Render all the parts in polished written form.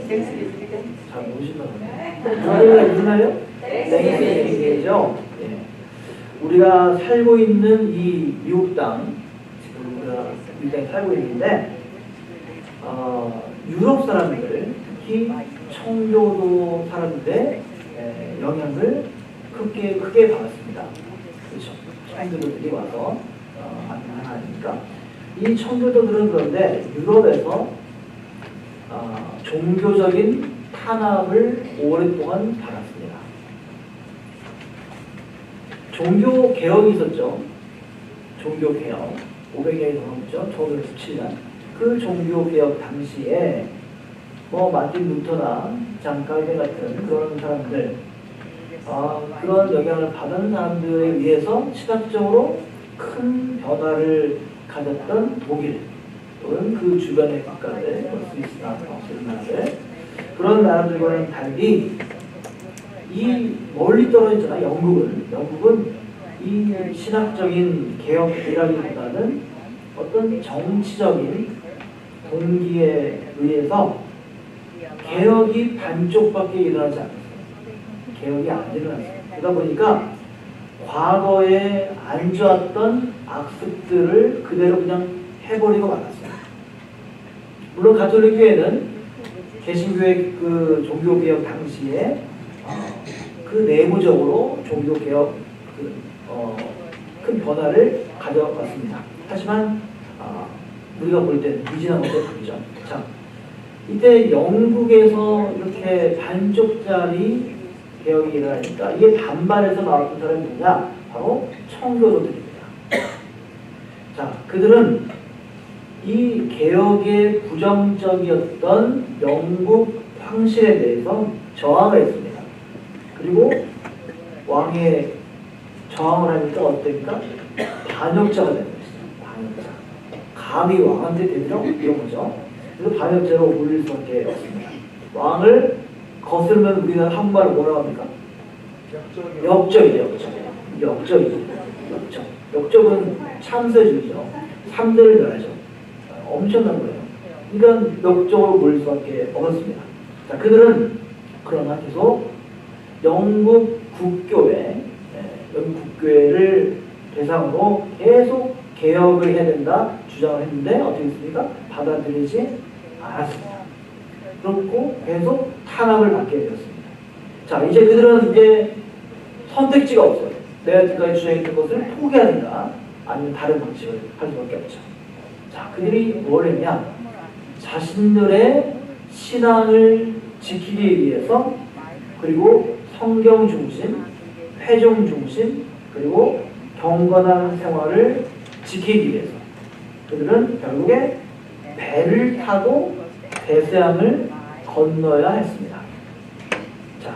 잘 모르시나 보네. 여기가 무슨 말이에요? 땡스기빙이죠. 우리가 살고 있는 이 미국 땅, 지금 우리가 이 땅에 살고 있는데, 유럽 사람들, 특히 청교도 사람들의 영향을 크게 받았습니다. 그렇죠. 청교도들이 와서 하나니까. 이 청교도들은 그런데 유럽에서 종교적인 탄압을 오랫동안 받았습니다. 종교 개혁이 있었죠. 종교 개혁 500년이 넘었죠. 1517년. 그 종교 개혁 당시에 마틴 루터나 장 칼빈 같은 그런 사람들, 그런 영향을 받은 사람들에 의해서 시각적으로 큰 변화를 가졌던 독일 또는 그 주변의 국가들, 스위스나 스웨덴 그런 나라들과는 달리 이 멀리 떨어지잖아. 영국은 이 신학적인 개혁이라기보다는 어떤 정치적인 동기에 의해서 개혁이 반쪽밖에 일어나지 않았어요. 개혁이 안 일어났어요. 그러다 보니까 과거에 안 좋았던 악습들을 그대로 그냥 해버리고 말았어요. 물론 가톨릭 교회는 개신교의 그 종교개혁 당시에 그 내부적으로 종교개혁 큰 변화를 가져왔습니다. 하지만 우리가 볼 때는 미진한 것도 보이죠. 자, 이때 영국에서 이렇게 반쪽짜리 개혁이 일어나니까 이게 반발해서 나왔던 사람이 누구냐? 바로 청교도들입니다. 자, 그들은 이 개혁에 부정적이었던 영국 황실에 대해서 저항을 했습니다. 그리고 왕의 저항을 하니까 어땠습니까? 반역자가 된 것이죠. 반역자. 감히 왕한테 대들어? 이런 거죠. 그래서 반역자로 올릴 수밖에 없습니다. 왕을 거슬면 우리는 한국말로 뭐라고 합니까? 역적이죠. 역적은 참새주의죠. 3대를 멸하죠. 엄청난 거예요. 그러니까 역적으로 몰릴 수밖에 없었습니다. 자, 그들은 그러나 계속 영국 국교회를 대상으로 계속 개혁을 해야 된다 주장을 했는데 어떻게 했습니까? 받아들이지 않았습니다. 그렇고 계속 탄압을 받게 되었습니다. 자, 이제 그들은 이제 선택지가 없어요. 내가 지금까지 주장했던 것을 포기하든가 아니면 다른 방식을 할 수밖에 없죠. 자, 그들이 뭘 했냐? 자신들의 신앙을 지키기 위해서 그리고 성경 중심, 회종 중심, 그리고 경건한 생활을 지키기 위해서 그들은 결국에 배를 타고 대서양을 건너야 했습니다. 자,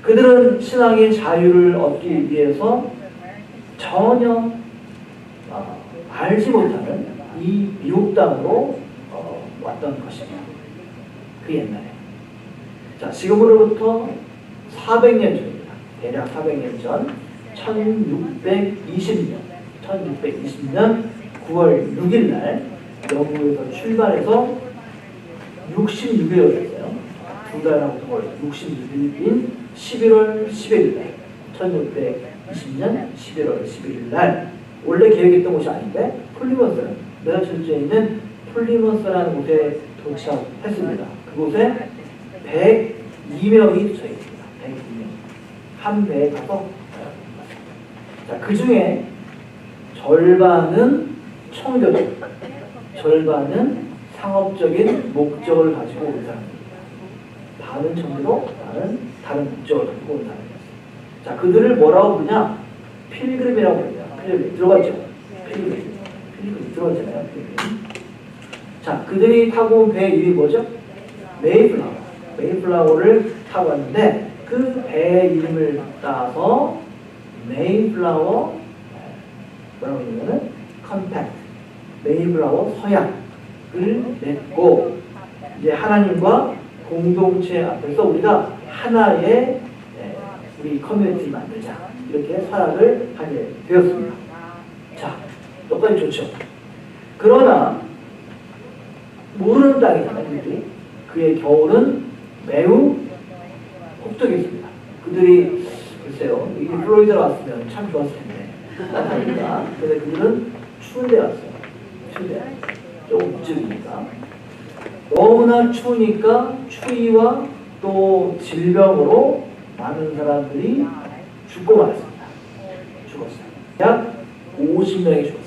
그들은 신앙의 자유를 얻기 위해서 전혀 알지 못하는 이 미국 땅으로 왔던 것입니다. 그 옛날에. 자, 지금으로부터 400년 전입니다. 대략 400년 전 1620년 9월 6일 날 영국에서 출발해서 66일이었어요. 두 달하고 더 66일인 11월 11일 날 1620년 11월 11일 날 원래 계획했던 곳이 아닌데 플리머스, 매사추세츠에 있는 플리머스라는 곳에 도착했습니다. 그곳에 102명이 도착했습니다. 102명. 한 배에 가서 자, 그 중에 절반은 청교도, 절반은 상업적인 목적을 가지고 온 사람입니다. 반은 청교도, 반은 다른 목적을 가지고 온 사람입니다. 자, 그들을 뭐라고 부르냐? 필그림이라고 부릅니다. 필그림. 들어갔죠? 필그림 들어갔잖아요. 필그림. 자, 그들이 타고 온 배 이름이 뭐죠? 메이플라워를 타고 왔는데 그 배 이름을 따서 메이플라워 뭐라고 하냐면은 컨택트, 메이플라워 서약을 맺고 이제 하나님과 공동체 앞에서 우리가 하나의 우리 커뮤니티 만들자 이렇게 서약을 하게 되었습니다. 자, 여기까지 좋죠. 그러나 모르는 땅이잖아요. 그의 겨울은 매우 혹독했습니다. 그들이 글쎄요, 이게 플로리다로 왔으면 참 좋았을 텐데 그러니까 근데 그들은 추운 데 왔어요. 추운 데 조금 북쪽이니까 너무나 추우니까 추위와 또 질병으로 많은 사람들이 죽고 말았습니다. 죽었어요. 약 50명이 죽었어요.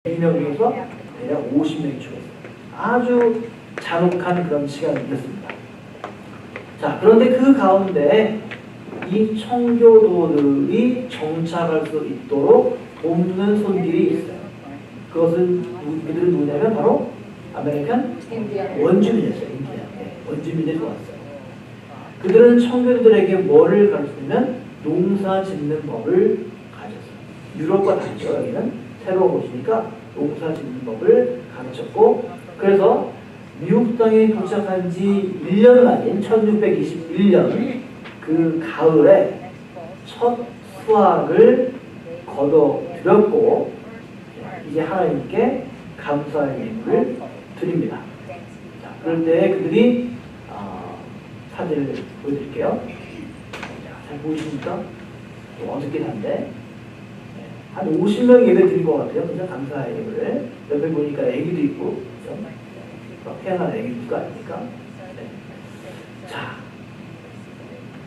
100명 중에서 대략 50명이 죽었어요. 아주 잔혹한 그런 시간이었습니다. 자, 그런데 그 가운데 이 청교도들이 정착할 수 있도록 돕는 손길이 있어요. 그것은 그들은 누구냐면 바로 아메리칸 원주민이었어요. 인디안. 네, 원주민들이 왔어요. 그들은 청교도들에게 뭐를 가르치냐면 농사 짓는 법을 가르쳤어요. 유럽과 다르죠. 여기는 새로운 곳이니까 농사 짓는 법을 가르쳤고, 그래서 미국 땅에 도착한 지 1년 만인 1621년 그 가을에 첫 수확을 거둬들였고, 이제 하나님께 감사의 예물을 드립니다. 자, 그럴 때 그들이 사진을 보여드릴게요. 자, 잘 보이십니까? 좀 어둡긴 한데 한 50명 예배 드린 것 같아요. 그죠? 감사의 예물을. 옆에 보니까 애기도 있고, 그죠? 태어난 애기 누가 아닙니까? 네. 자,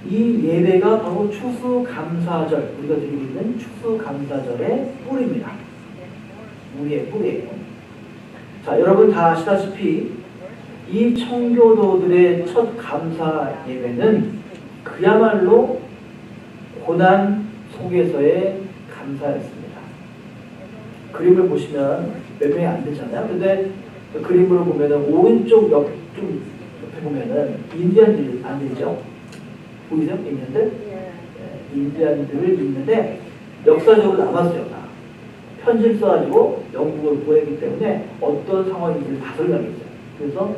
이 예배가 바로 추수감사절, 우리가 드리고 있는 추수감사절의 뿔입니다. 우리의 뿔이에요. 자, 여러분 다 아시다시피 이 청교도들의 첫 감사 예배는 그야말로 고난 속에서의 감사였습니다. 그림을 보시면 몇 명이 안 되잖아요. 근데 그 그림으로 보면은 오른쪽 좀 옆에 보면은 인디안들이 안 되죠. 보이세요? 인디안들? 네, 인디안들을 있는데 역사적으로 남았어요. 다. 편지를 써가지고 영국을 보내기 때문에 어떤 상황인지를 다 설명했어요. 그래서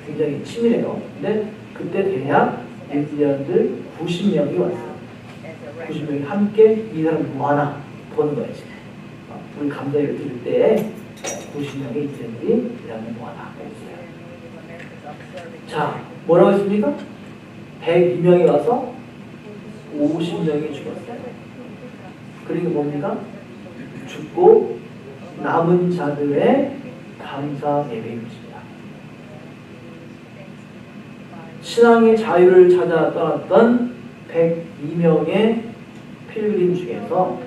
굉장히 치밀해요. 근데 그때 대략 인디언들 90명이 왔어요. 90명이 함께 이 사람 뭐 하나 보는 거지. 우리 감사를 드릴 때 90명의 인디언들이 이 사람 뭐 하나 했어요. 자, 뭐라고 했습니까? 102명이 와서 50명이 죽었어요. 그러니까 뭡니까? 죽고 남은 자들의 감사 예배입니다. 신앙의 자유를 찾아 떠났던 102명의 필그림 중에서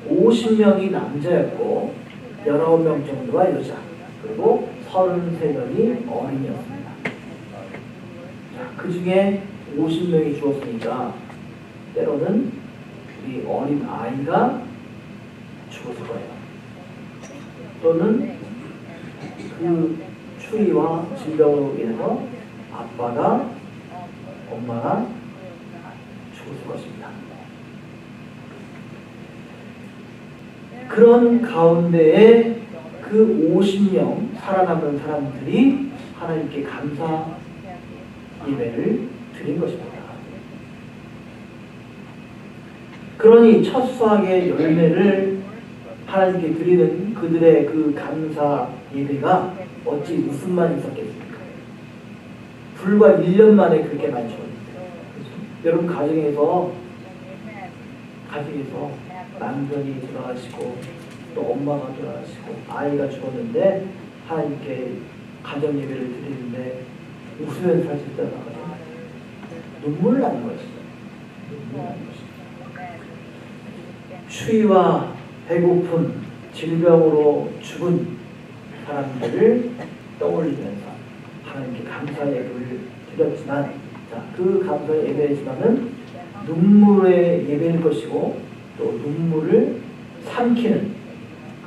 50명이 남자였고 19명 정도가 여자, 그리고 33명이 어린이였습니다. 그 중에 50명이 죽었으니까 때로는 우리 어린 아이가 죽었을 거예요. 또는 그 추위와 질병으로 인해서 아빠가, 엄마가 죽었을 것입니다. 그런 가운데에 그 50명 살아남은 사람들이 하나님께 감사 예배를 드린 것입니다. 그러니 첫 수확의 열매를 하나님께 드리는 그들의 그 감사 예배가 어찌 무슨 말이 있었겠습니까? 불과 1년 만에 그렇게 많이 죽었는데, 여러분 가정에서 남편이 돌아가시고 또 엄마가 돌아가시고 아이가 죽었는데 하나님께 가정 예배를 드리는데 웃으면서 할 수 있다는 거죠. 눈물 나는 것이죠. 눈물 나는 것이죠. 추위와 배고픔, 질병으로 죽은 사람들을 떠올리면서 하나님께 감사 예배를 드렸지만, 자, 그 감사 예배지만은 눈물의 예배일 것이고 또 눈물을 삼키는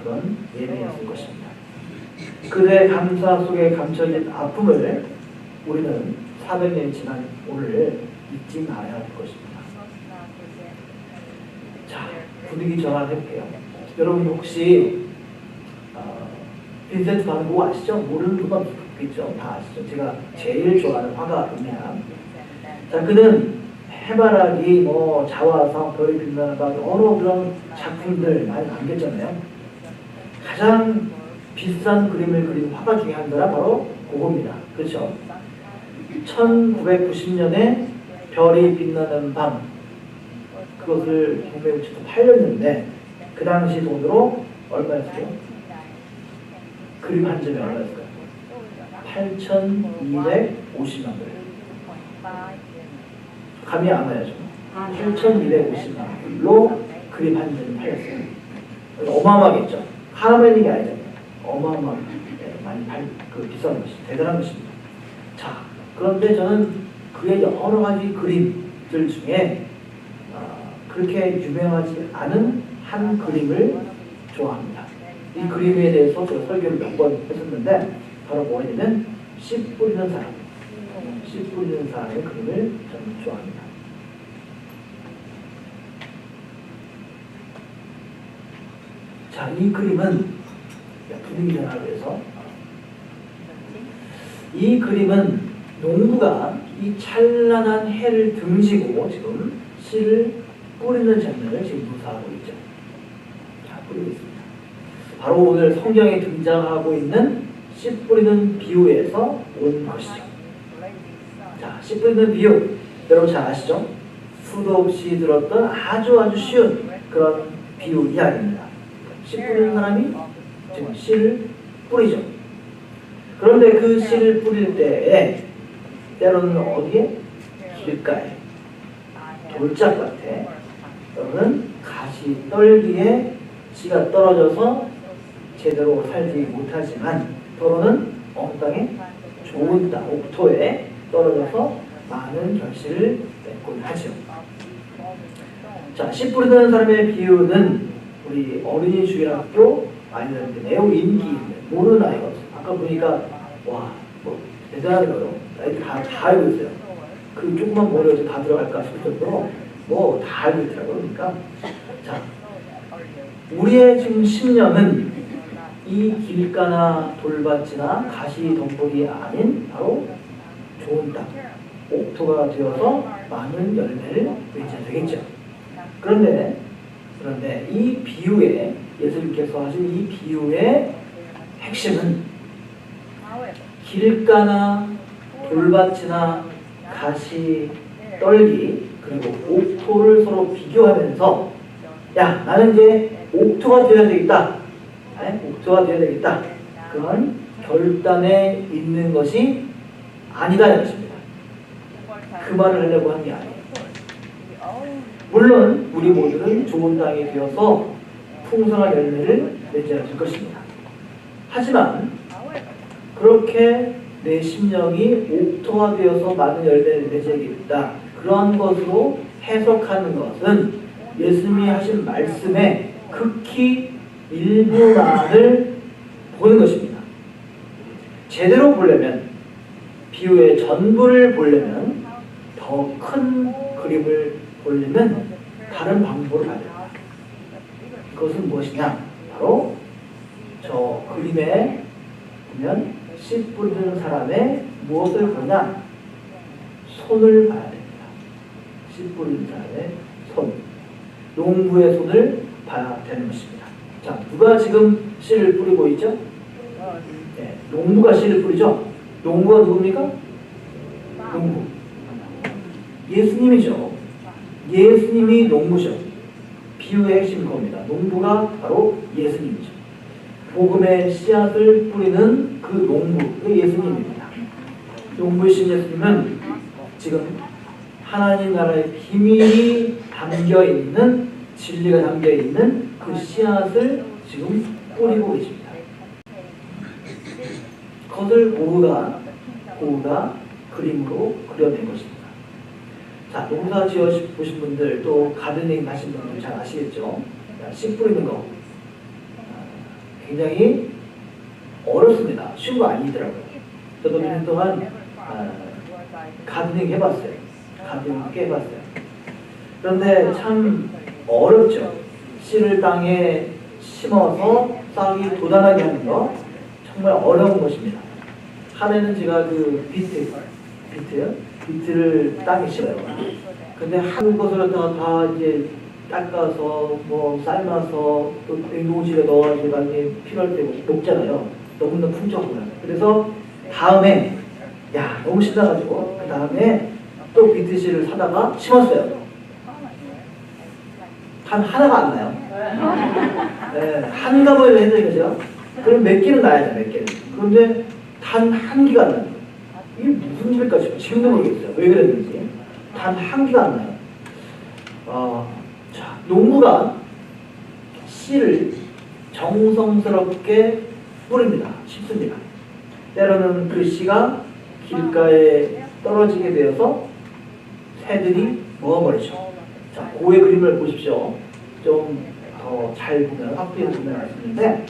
그런 예배였을 것입니다. 그들의 감사 속에 감춰진 아픔을 우리는 400년 지난 오늘 잊지 말아야 할 것입니다. 자, 분위기 전환해볼게요. 여러분 혹시 빈센트 반 고흐 아시죠? 모르는 분은 없겠죠? 다 아시죠? 제가 제일 좋아하는 화가입니다. 자, 그는 해바라기, 자화상, 별이 빛나는 밤, 여러 그런 작품들 많이 남겼잖아요. 가장 비싼 그림을 그린 화가 중에 한 사람 바로 고고입니다. 그렇죠? 1990년에 별이 빛나는 밤, 그것을 경매에 붙여서 팔렸는데 그 당시 돈으로 얼마였어요? 그림 한 점이 얼마였을까요? 8,250만 불. 감이 안 와야죠. 8,250만 불로 그림 한 점이 팔렸어요. 어마어마하겠죠. 하나만 있는 게 아니잖아요. 어마어마하게 많이 비싼 것이 대단한 것입니다. 자, 그런데 저는 그의 여러 가지 그림들 중에 그렇게 유명하지 않은 한 그림을 좋아합니다. 이 그림에 대해서 제가 설교를 몇 번 했었는데 바로 뭐냐면 씨 뿌리는 사람, 씨 뿌리는 사람의 그림을 저는 좋아합니다. 자, 이 그림은 분위기 전환을 해서 이 그림은 농부가 이 찬란한 해를 등지고 지금 씨를 뿌리는 장면을 지금 묘사하고 있죠. 자, 뿌리고 있습니다. 바로 오늘 성경에 등장하고 있는 씨 뿌리는 비유에서 온 것이죠. 자, 씨 뿌리는 비유 여러분 잘 아시죠? 수도 없이 들었던 아주 쉬운 그런 비유 이야기입니다. 씨 뿌리는 사람이 지금 씨를 뿌리죠. 그런데 그 씨를 뿌릴 때에 때로는 어디에? 길가에, 돌짝밭에, 또는 가시 떨기에 씨가 떨어져서 제대로 살지 못하지만 또는 어느 땅에 좋은 땅, 옥토에 떨어져서 많은 결실을 맺곤 하죠. 자, 씨 뿌리는 사람의 비유는 우리 어린이 주일학교 아니면 매우 인기 있는 모르는 아이가 없어요. 아까 보니까 와, 뭐 대단하더라고요. 아이들 다 알고 있어요. 그 조그만 머리에 다 들어갈까 싶을 정도로 뭐 다 알고 있더라고요. 그러니까 자, 우리의 지금 심령은 이 길가나 돌밭이나 가시 덤불이 아닌 바로 좋은 땅, 옥토가 되어서 많은 열매를 맺어야 되겠죠. 그런데 이 비유에 예수님께서 하신 이 비유의 핵심은 길가나 돌밭이나 가시 떨기 그리고 옥토를 서로 비교하면서 야, 나는 이제 옥토가 되어야 되겠다. 옥토가 되어야 되겠다. 그런 결단에 있는 것이 아니다 것입니다. 그 말을 하려고 한 게 아니에요. 물론 우리 모두는 좋은 땅이 되어서 풍성한 열매를 맺어야 될 것입니다. 하지만 그렇게 내 심령이 옥토가 되어서 많은 열매를 맺어야겠다. 그러한 것으로 해석하는 것은 예수님이 하신 말씀의 극히 일부만을 보는 것입니다. 제대로 보려면 비유의 전부를 보려면 더 큰 그림을 보려면 다른 방법으로 가야 됩니다. 그것은 무엇이냐? 바로 저 그림에 보면 씨 뿌리는 사람의 무엇을 보냐? 손을 봐야 됩니다. 씨 뿌리는 사람의 손. 농부의 손을 봐야 되는 것입니다. 자, 누가 지금 씨를 뿌리고 있죠? 네, 농부가 씨를 뿌리죠? 농부가 누굽니까? 농부. 예수님이죠. 예수님이 농부죠. 비유의 핵심인 겁니다. 농부가 바로 예수님이죠. 복음의 씨앗을 뿌리는 그 농부, 그 예수님입니다. 농부이신 예수님은 지금 하나님 나라의 비밀이 담겨있는, 진리가 담겨있는 그 씨앗을 지금 뿌리고 계십니다. 그것을 고우가 그림으로 그려낸 것입니다. 자, 농사 지어 보신 분들, 또 가드닝 하신 분들 잘 아시겠죠? 씨 뿌리는 거 굉장히 어렵습니다. 쉬운 거 아니더라고요. 저도 몇 년 동안 가드닝 해봤어요. 가드닝 꽤 해봤어요. 그런데 참 어렵죠. 씨를 땅에 심어서 싹이 돋아나게 하는 거 정말 어려운 것입니다. 한해는 제가 그 비트를 땅에 심어요. 근데 한 것을 다 이제 닦아서 뭐 삶아서 또 냉동실에 넣어가지고 나중에 필요할 때 먹잖아요. 너무나 풍족하고요. 그래서 다음에 야 너무 신나가지고 그 다음에 또 비트씨를 사다가 심었어요. 하나가 안 나요. 네, 한 가보를 했는 거죠. 그럼 몇 개는 나야죠, 몇 개는. 그런데 단 한 개가 안 나요. 이게 무슨 일일까 싶어요. 지금도 모르겠어요. 왜 그랬는지. 단 한 개가 안 나요. 자, 농부가 씨를 정성스럽게 뿌립니다. 심습니다. 때로는 그 씨가 길가에 떨어지게 되어서 새들이 먹어버리죠. 자, 고의 그림을 보십시오. 좀 더 잘 보면, 확대해서 보면 알 수 있는데,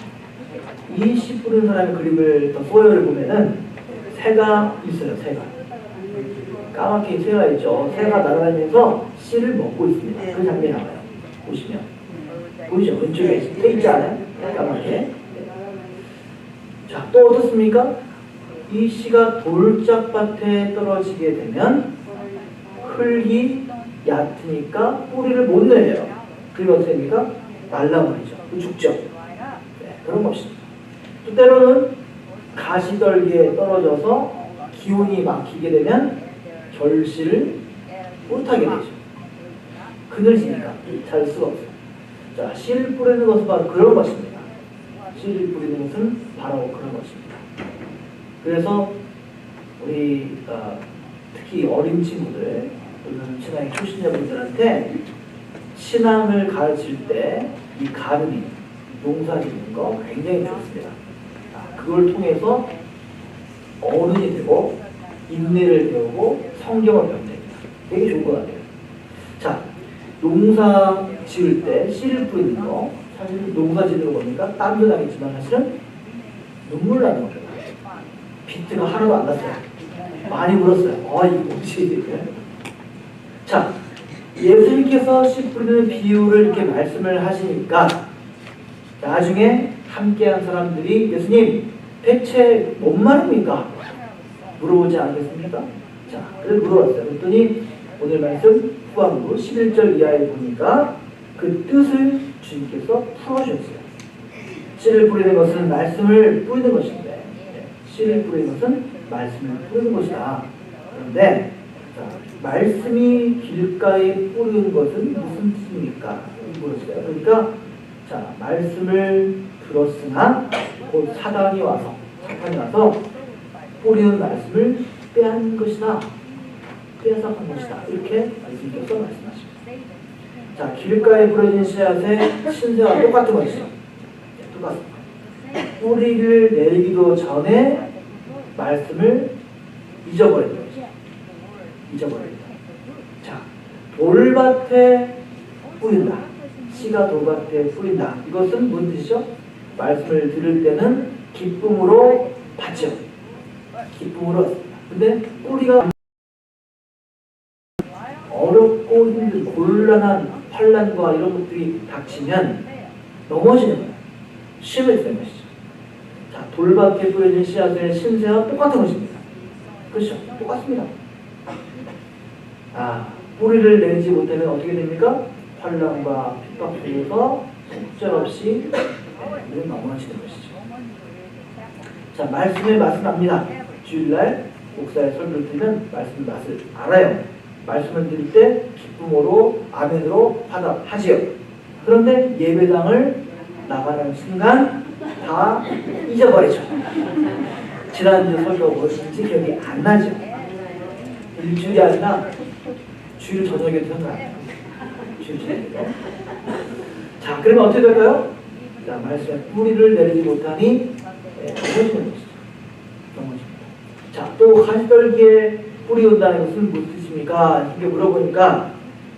이 씨 뿌리는 사람의 그림을, 더 소열을 보면은, 새가 있어요, 새가. 까맣게 새가 있죠. 새가 날아다니면서 씨를 먹고 있습니다. 그 장면이 나와요. 보시면. 보이죠? 왼쪽에 새 있지 않아요? 까맣게. 자, 또 어떻습니까? 이 씨가 돌짝밭에 떨어지게 되면, 흙이 얕으니까 뿌리를 못 내려요. 그리고 어떻게 됩니까? 말라버리죠. 죽죠. 네, 그런 것입니다. 또 때로는 가시떨기에 떨어져서 기운이 막히게 되면 결실을 못하게 되죠. 그늘지니까 잘 수가 없어요. 자, 씨를 뿌리는 것은 바로 그런 것입니다. 씨를 뿌리는 것은 바로 그런 것입니다. 그래서 우리 특히 어린 친구들 또는 신앙의 초신자분들한테 신앙을 가르칠 때 이 가르기, 농사 짓는 거 굉장히 좋습니다. 그걸 통해서 어른이 되고 인내를 배우고 성경을 배우면 됩니다. 되게 좋은 것 같아요. 자, 농사 지을 때 씨를 뿌리는 거, 사실 농사 짓는 거 보니까 땀도 나겠지만 사실은 눈물 나는 거예요. 비트가 하나도 안 났어요. 많이 울었어요. 이거 뭐지? 자, 예수님께서 씨 뿌리는 비유를 이렇게 말씀을 하시니까 나중에 함께한 사람들이 예수님 대체 뭔 말입니까? 물어보지 않겠습니까? 자, 그래서 물어봤어요. 그랬더니 오늘 말씀 후반부 11절 이하에 보니까 그 뜻을 주님께서 풀어주셨어요. 씨를 뿌리는 것은 말씀을 뿌리는 것인데 씨를 뿌리는 것은 말씀을 뿌리는 것이다. 그런데 자, 말씀이 길가에 뿌리는 것은 무슨 뜻입니까? 물었어요. 그러니까 자, 말씀을 들었으나 곧 사단이 와서 뿌리는 말씀을 빼앗는 것이다. 빼앗아간 것이다. 이렇게 말씀께서 말씀하십니다. 자, 길가에 부러진 씨앗의 신세와 똑같은 것이죠. 똑같습니다. 뿌리를 내리기도 전에 말씀을 잊어버리는 거죠. 잊어버립니다. 자, 돌밭에 뿌린다. 씨가 돌밭에 뿌린다. 이것은 무슨 뜻이죠? 말씀을 들을 때는 기쁨으로 받죠. 기쁨으로 받습니다. 근데 뿌리가 어렵고 힘든 곤란한 환난과 이런 것들이 닥치면 넘어지는 거예요. 심을 되는 것이죠. 자, 돌밭에 뿌려진 씨앗의 신세와 똑같은 것입니다. 그렇죠? 똑같습니다. 뿌리를 내리지 못하면 어떻게 됩니까? 환난과 핍박 속에서 속절없이 넘어지는 것이죠. 자, 말씀의 맛은 압니다. 주일날 목사의 설교를 들으면 말씀의 맛을 알아요. 말씀을 드릴 때 기쁨으로 아멘으로 화답하지요. 그런데 예배당을 나가는 순간 다 잊어버리죠. 지난주 설교가 무엇인지 기억이 안 나죠. 일주일이 아니라 주일 저녁에 생각나요. 주일 저녁에. 자, 그러면 어떻게 될까요? 자, 말씀에 뿌리를 내리지 못하니 넘어지는 것이죠. 넘어집니다. 자, 또 가시떨기에 뿌리 온다는 것은 무슨 뜻입니까? 이렇게 물어보니까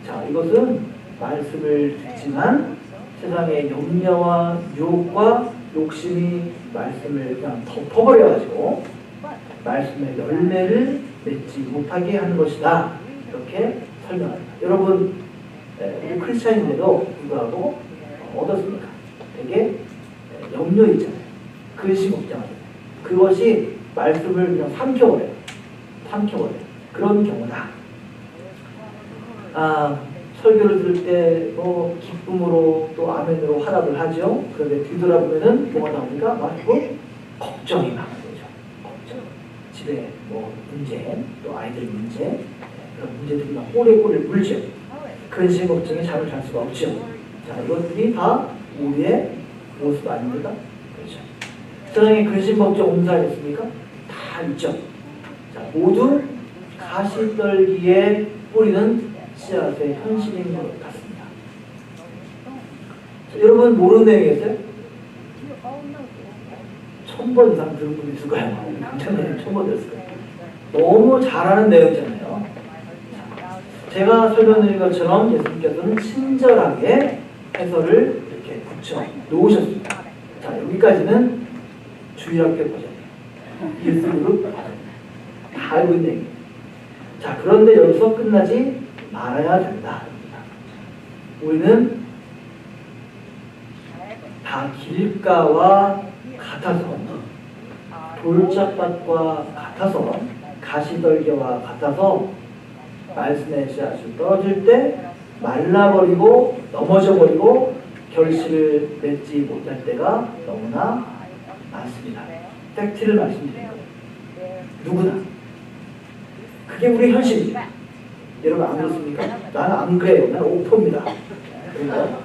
자, 이것은 말씀을 듣지만 세상의 염려와 유혹과 욕심이 말씀을 그냥 덮어버려가지고 말씀의 열매를 맺지 못하게 하는 것이다. 이렇게 설명합니다. 여러분, 우리 크리스찬인데도 불구하고 어떻습니까? 되게 염려 있잖아요. 근심 걱정하잖아요. 그것이 말씀을 그냥 삼켜버려요. 그런 경우다. 설교를 들을 때 뭐 기쁨으로 또 아멘으로 화답을 하죠. 그런데 뒤돌아보면은 뭐가 나옵니까? 기쁨? 걱정이 많은 거죠. 걱정. 집에 뭐 문제, 또 아이들 문제, 그런 문제들이 막 꼬리꼬리 물죠. 근심 걱정에 잠을 잘 수가 없죠. 자, 이것들이 다 우리의 모습 아닙니까? 그렇죠. 세상에 근심 걱정 온사했습니까? 다 있죠. 자, 모두 가시떨기에 뿌리는 씨앗의 현실인 것 같습니다. 자, 여러분 모르는 내용이겠어요? 1000번 이상 들은 분이 있을 거예요. 강찬님 1000번 들었을 거예요. 너무 잘 아는 내용이잖아요. 제가 설명드린 것처럼 예수님께서는 친절하게 해설을 이렇게 붙여 놓으셨습니다. 자, 여기까지는 주일학교 버전이에요. 예수님으로 다 알고 있는 얘기예요. 자, 그런데 여기서 끝나지 말아야 된다. 우리는 다 길가와 같아서, 돌짝밭과 같아서, 가시떨기와 같아서 말씀의 씨앗이 떨어질 때 말라버리고 넘어져버리고 결실을 맺지 못할 때가 너무나 많습니다. 팩트를 말씀드린 거예요. 누구나. 그게 우리 현실입니다. 여러분 안 그렇습니까? 나는 안 그래요. 나는 옥토입니다. 그런가요?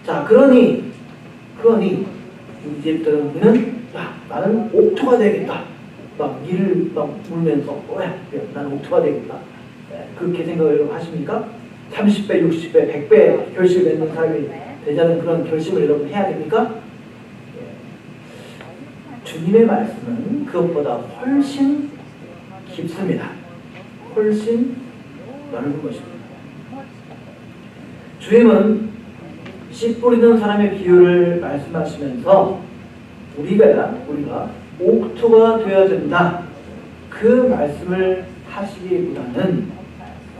자, 그러니 이제부터는 우리는 나는 옥토가 되겠다. 막 이를 막 물면서 나는 옥토가 되겠다. 그렇게 생각을 하십니까? 30배, 60배, 100배 결실 맺는 사람이 되자는 그런 결심을 여러분 해야 됩니까? 주님의 말씀은 그것보다 훨씬 깊습니다. 훨씬 넓은 것입니다. 주님은 씨 뿌리는 사람의 비유를 말씀하시면서 우리가 옥토가 되어야 된다. 그 말씀을 하시기보다는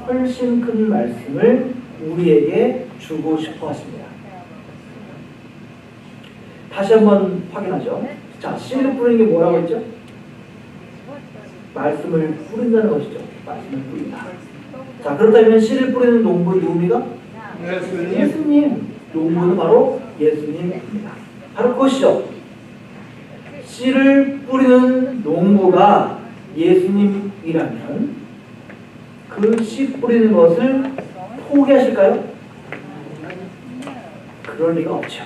훨씬 큰 말씀을 우리에게 주고 싶어 하십니다. 다시 한번 확인하죠. 자, 씨를 뿌리는 게 뭐라고 했죠? 말씀을 뿌린다는 것이죠. 말씀을 뿌린다. 자, 그렇다면 씨를 뿌리는 농부 누굽니까? 예수님. 농부는 바로 예수님입니다. 바로 그것이죠. 씨를 뿌리는 농부가 예수님이라면 그 씨 뿌리는 것을 포기하실까요? 그럴 리가 없죠.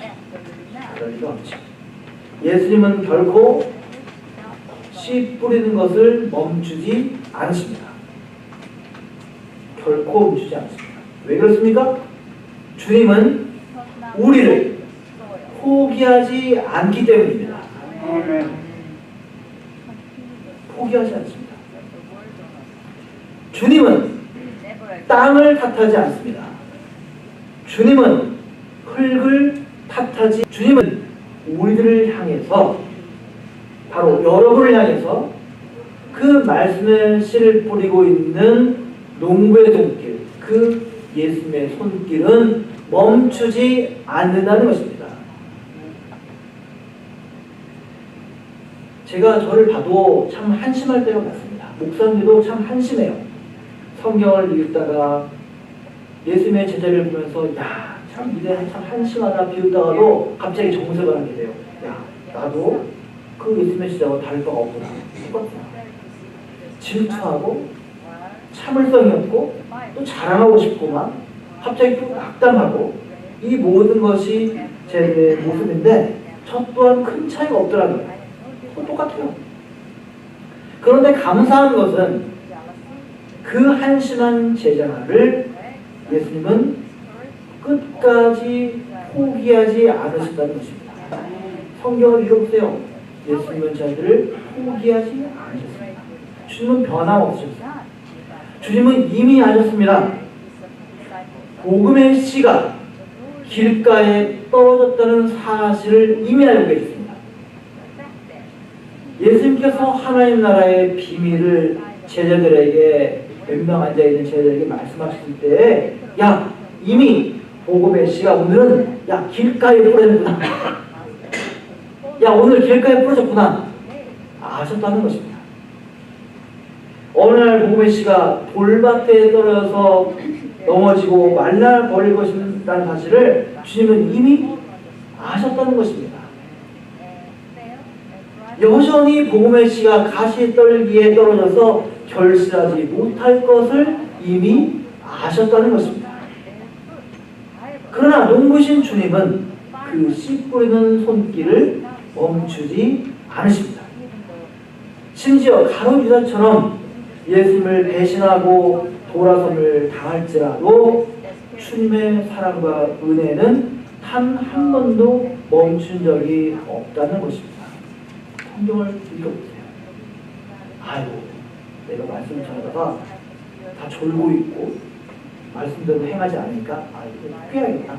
그럴 리가 없죠. 예수님은 결코 씨 뿌리는 것을 멈추지 않으십니다. 결코 멈추지 않습니다. 왜 그렇습니까? 주님은 우리를 포기하지 않기 때문입니다. 포기하지 않습니다. 주님은 땅을 탓하지 않습니다. 주님은 흙을 탓하지, 주님은 우리들을 향해서, 바로 여러분을 향해서 그 말씀의 씨를 뿌리고 있는 농부의 손길, 그 예수님의 손길은 멈추지 않는다는 것입니다. 제가 저를 봐도 참 한심할 때가 많습니다. 목사님도 참 한심해요. 성경을 읽다가 예수님의 제자를 보면서 참 이제 참 한심하다 비웃다가도 갑자기 정색을 하게 돼요. 나도 그 예수님의 제자와 다를 바가 없구나. 똑같구나. 질투하고 참을성이 없고 또 자랑하고 싶고 막 갑자기 또 악담하고 이 모든 것이 제 모습인데 저 또한 큰 차이가 없더라고요. 똑같아요. 그런데 감사한 것은 그 한심한 제자를 예수님은 끝까지 포기하지 않으신다는 것입니다. 성경을 읽어보세요. 예수님은 저희들을 포기하지 않으셨습니다. 주님은 변함없으셨습니다. 주님은 이미 하셨습니다. 복음의 씨가 길가에 떨어졌다는 사실을 이미 알고 계셨습니다. 예수님께서 하나님 나라의 비밀을 제자들에게, 몇 명 앉아있는 제자들에게 말씀하실 때 이미 복음의 씨가 오늘은 길가에 뿌려졌구나. 오늘 길가에 뿌려졌구나. 아셨다는 것입니다. 어느 날 복음의 씨가 돌밭에 떨어져서 넘어지고 말라버릴 것이라는 사실을 주님은 이미 아셨다는 것입니다. 여전히 복음의 씨가 가시떨기에 떨어져서 결실하지 못할 것을 이미 아셨다는 것입니다. 그러나 농부신 주님은 그 씨 뿌리는 손길을 멈추지 않으십니다. 심지어 가룟 유다처럼 예수님을 배신하고 돌아섬을 당할지라도 주님의 사랑과 은혜는 단 한 번도 멈춘 적이 없다는 것입니다. 성경을 읽어보세요. 아이고, 내가 말씀을 전하다가 다 졸고 있고 말씀대로 행하지 않으니까 이거 피해야겠다.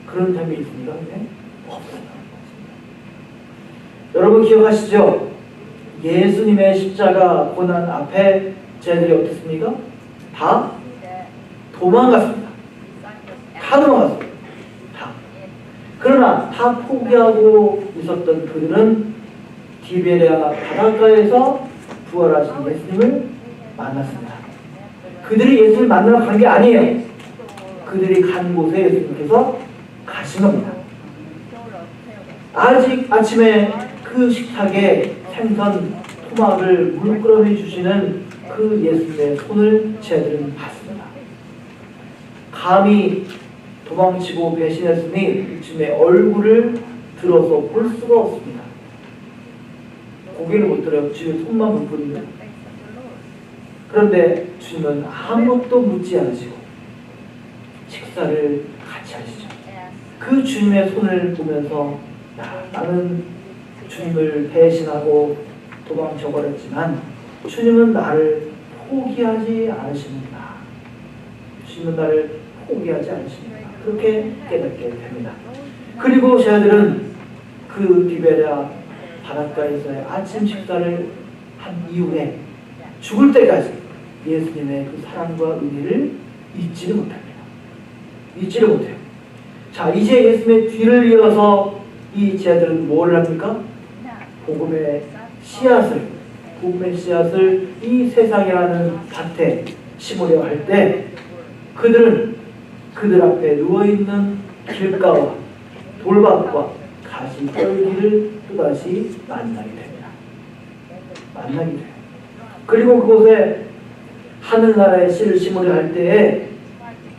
그런 점이 있습니까? 네? 없어요. 여러분 기억하시죠? 예수님의 십자가 고난 앞에 쟤들이 어떻습니까? 다 도망갔습니다. 다 도망갔습니다. 다. 그러나 다 포기하고 있었던 그들은 디베랴 바닷가에서 부활하신 예수님을 만났습니다. 그들이 예수님을 만나러 간 게 아니에요. 그들이 간 곳에 예수님께서 가신 겁니다. 아직 아침에 그 식탁에 생선, 토막을 물끄러미 주시는 그 예수님의 손을 쟤들은 봤습니다. 감히 도망치고 배신했으니 주님의 얼굴을 들어서 볼 수가 없습니다. 고개를 못 들어요. 주님의 손만 볼 뿐입니다. 그런데 주님은 아무것도 묻지 않으시고 식사를 같이 하시죠. 그 주님의 손을 보면서 나는 주님을 배신하고 도망쳐버렸지만 주님은 나를 포기하지 않으십니다. 주님은 나를 포기하지 않으십니다. 그렇게 깨닫게 됩니다. 그리고 저희들은 그 디베랴 바닷가에서의 아침 식사를 한 이후에 죽을 때까지 예수님의 그 사랑과 은혜를 잊지를 못합니다. 잊지를 못해요. 자, 이제 예수님의 뒤를 이어서 이 제자들은 뭘 합니까? 복음의 씨앗을 이 세상이라는 밭에 심으려 할 때 그들은 그들 앞에 누워있는 길가와 돌밭과 가시떨기를 또다시 만나게 됩니다. 만나게 돼요. 그리고 그곳에 하늘나라의 씨를 심으려 할 때에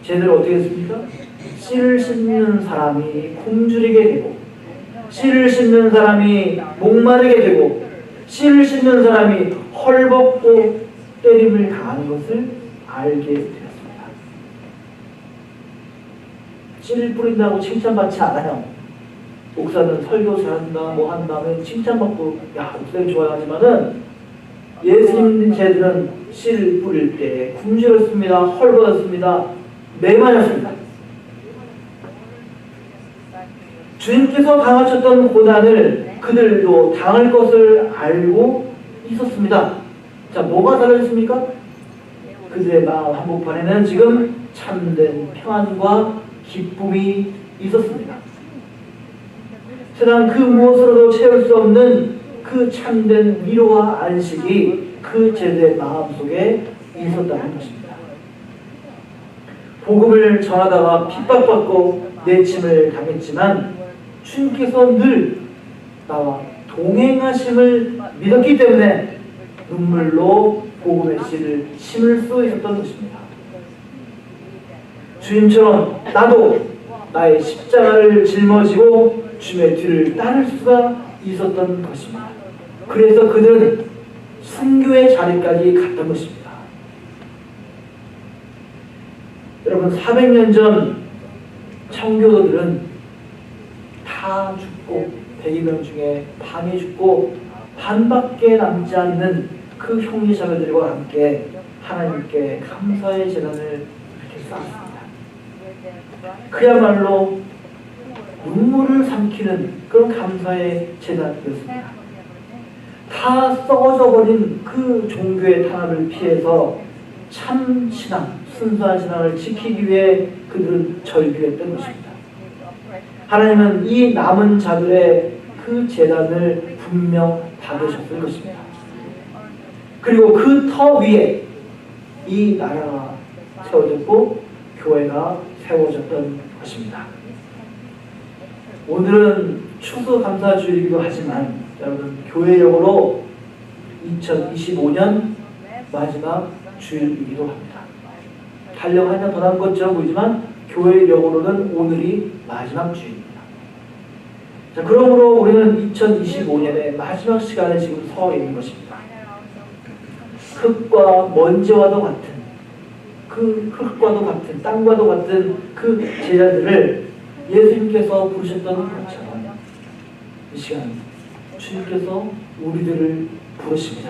쟤들 어떻게 했습니까? 씨를 심는 사람이 굶주리게 되고 씨를 심는 사람이 목마르게 되고 씨를 심는 사람이 헐벗고 때림을 당하는 것을 알게 되었습니다. 씨를 뿌린다고 칭찬받지 않아요. 목사는 설교 잘한다 뭐 한다면 칭찬받고 야 목사님 좋아하지만은 예수님 제들은 씨를 뿌릴 때 굶주렸습니다. 헐벗었습니다. 매맞았습니다. 주님께서 당하셨던 고난을 그들도 당할 것을 알고 있었습니다. 자, 뭐가 달라졌습니까? 그들의 마음 한복판에는 지금 참된 평안과 기쁨이 있었습니다. 세상 그 무엇으로도 채울 수 없는 그 참된 위로와 안식이 그 제자의 마음속에 있었다는 것입니다. 복음을 전하다가 핍박받고 내침을 당했지만 주님께서 늘 나와 동행하심을 믿었기 때문에 눈물로 복음의 씨를 심을 수 있었던 것입니다. 주님처럼 나도 나의 십자가를 짊어지고 주님의 뒤를 따를 수가 있었던 것입니다. 그래서 그들은 순교의 자리까지 갔던 것입니다. 여러분 400년 전 청교도들은 다 죽고 100명 중에 반이 죽고 반밖에 남지 않는 그 형제자매들과 함께 하나님께 감사의 제단을 이렇게 쌓았습니다. 그야말로 눈물을 삼키는 그런 감사의 제단이었습니다. 다 썩어져 버린 그 종교의 탄압을 피해서 참 신앙, 순수한 신앙을 지키기 위해 그들은 절규했던 것입니다. 하나님은 이 남은 자들의 그 제단을 분명 받으셨을 것입니다. 그리고 그 터 위에 이 나라가 세워졌고 교회가 세워졌던 것입니다. 오늘은 추수감사주일이기도 하지만 여러분 교회력으로 2025년 마지막 주일이기도 합니다. 달력 한 장 더 남은 것처럼 보이지만 교회력으로는 오늘이 마지막 주일입니다. 자, 그러므로 우리는 2025년의 마지막 시간에 지금 서 있는 것입니다. 흙과 먼지와도 같은 그 흙과도 같은 땅과도 같은 그 제자들을 예수님께서 부르셨던 것처럼 이 시간 주님께서 우리들을 부르십니다.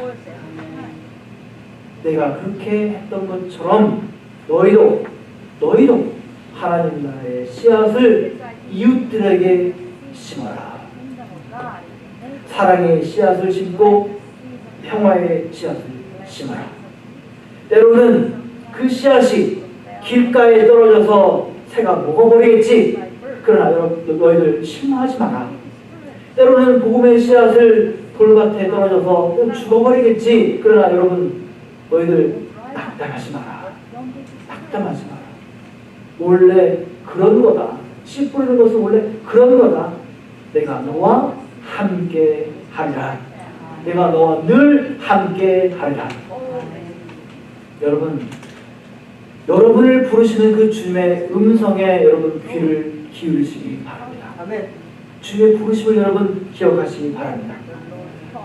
내가 그렇게 했던 것처럼 너희도 하나님 나라의 씨앗을 이웃들에게 심어라. 사랑의 씨앗을 심고 평화의 씨앗을 심어라. 때로는 그 씨앗이 길가에 떨어져서 새가 먹어버리겠지. 그러나 너희들 실망하지 마라. 때로는 복음의 씨앗을 돌밭에 떨어져서 죽어버리겠지. 그러나 여러분 너희들 낙담하지 마라. 낙담하지 마라. 원래 그런 거다. 씨 뿌리는 것은 원래 그런 거다. 내가 너와 함께 하리라. 내가 너와 늘 함께 하리라. 여러분을 부르시는 그 주님의 음성에 여러분 귀를 기울이시기 바랍니다. 주님의 부르심을 여러분 기억하시기 바랍니다.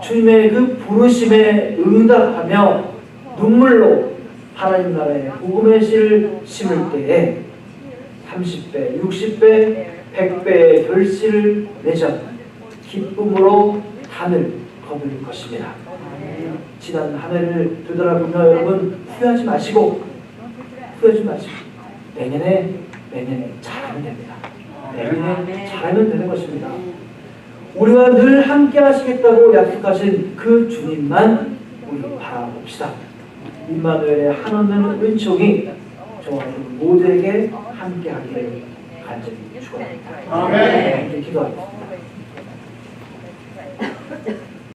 주님의 그 부르심에 응답하며 눈물로 하나님 나라의 복음의 씨를 심을 때에 30배, 60배, 100배의 결실을 맺어 기쁨으로 단을 거둘 것입니다. 지난 한 해를 되돌아보며 여러분 후회하지 마시고 내년에 잘하면 됩니다. 내년에 잘하면 되는 것입니다. 우리와 늘 함께 하시겠다고 약속하신 그 주님만 우리 바라봅시다. 임마누엘의 한없는 은총이 저와 여러분 모두에게 함께 하기를 간절히 축원합니다. 아멘. 기도하겠습니다.